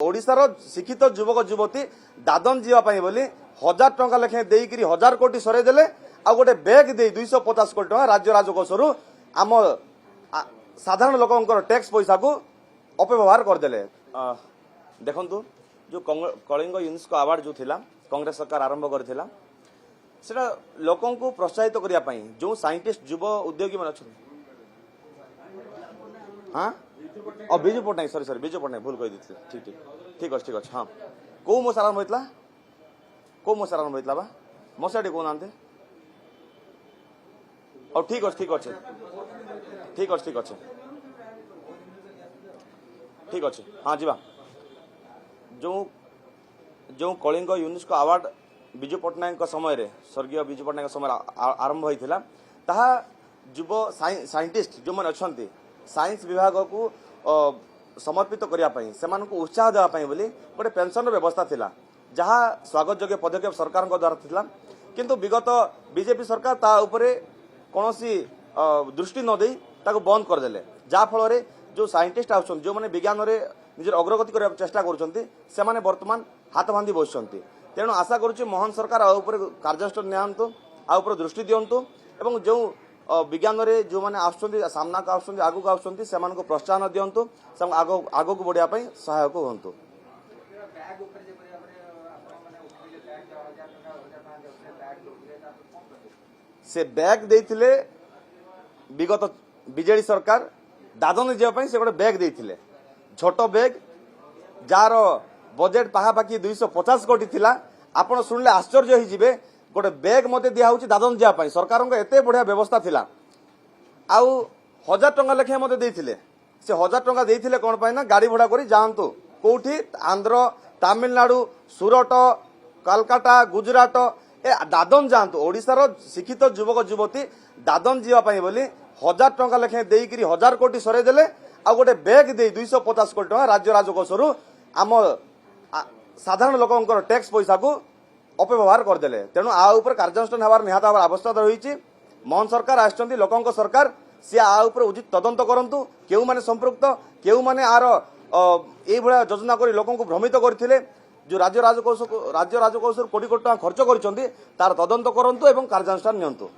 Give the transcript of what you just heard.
ओडिशार शिक्षित युवक युवती दादन जीवाई बोली 1000 टंका लेखे देकरी 1000 कोटी सरेदेले आ गोटे बैग दे 250 कोटी टंका राज्य राजकोषर आम साधारण लोकंर टैक्स पैसा को अपव्यवहार करदे। देखु जो कलिंग यूनेस्को अवार्ड जो थिला कांग्रेस सरकार आरंभ करथिला सेटा लोकन को प्रोत्साहित करने जो साइंटिस्ट युव उद्योगी मन अच्छा हाँ बिजू पट्टनायक सरी बिजू पट्टनायक भूल कही ठीक ठीक ठीक अच्छे ठीक अच्छे हाँ कौ मस आरंभ होता कौ मस आरंभ होता बा मसाटी कौ ना और ठीक अच्छे ठीक अच्छे ठीक अच्छे ठीक अच्छे ठीक अच्छे हाँ जी जो जो कलिंग यूनेस्को अवार्ड बिजू पट्टनायक समय रे स्वर्गीय बिजू पट्टनायक समय आरंभ होता ताहा युव साइंटिस्ट जो मैंने अच्छा साइंस विभाग को समर्पित करने से उत्साह देवाई बोली गोटे पेंशन व्यवस्था थिला जहाँ स्वागत योग्य पदक्षेप सरकार द्वारा थिला किंतु विगत बीजेपी सरकार ता उपरे कौनसी दृष्टि न दे ताको बंद करदेले जहाँ फल जो साइंटिस्ट आउछन जो माने विज्ञान रे निजर अग्रगति करने चेष्टा करुछंती से माने वर्तमान हाथ बांधी बसछंती। तेणु आशा करुछि मोहन सरकार आ ऊपर कार्यानुष्ठान नियंतु आ ऊपर दृष्टि दियंतु एवं जो विज्ञान रे जो माने आछंती सामना को आछंती आगु को आछंती से मानको प्रोत्साहन दियंतु से आगु को बढ़िया पई सहायक होंतु। से बैग देथिले विगत बीजेडी सरकार दादन जीवा से गोटे बैग देथिले छोट बैग जार बजेट पाखापाखि 250 कोटी थिला आपण सुनले आश्चर्य हो जिवे गोटे बैग मते दिया होची दादन जीवा सरकार एते बढ़िया व्यवस्था थिला आउ 1000 टंका लेखे मते देथिले से 1000 टंका देथिले कोन पाई ना गाड़ी भड़ा करी जांतु कोठी आंध्र तमिलनाडु सूरत कलकाता गुजरात ए दादन जांतु ओडिशार शिक्षित युवक युवती दादन जीवाई बोली 1000 टंका लेखे देकरी 1000 कोटी सरेदेले आ गोटे बैग दे 250 कोटी टंका राज्य राजकोषर आम साधारण लोकंर टैक्स पैसा को अपव्यवहार करदे। तेणु आ ऊपर कार्यानुष्ठान हबार निहात आवश्यकता रही मोहन सरकार आछंती लोकंक सरकार सी आ ऊपर उचित तदंत करंतु केउ माने संपृक्त केउ माने आर ए भला योजना करी लोकंक भ्रमित करथिले जो राज्य राजकोष कोटी कोटी टंका खर्च करछंती तार तदंत करंतु एवं कार्यानुष्ठान नियंतु।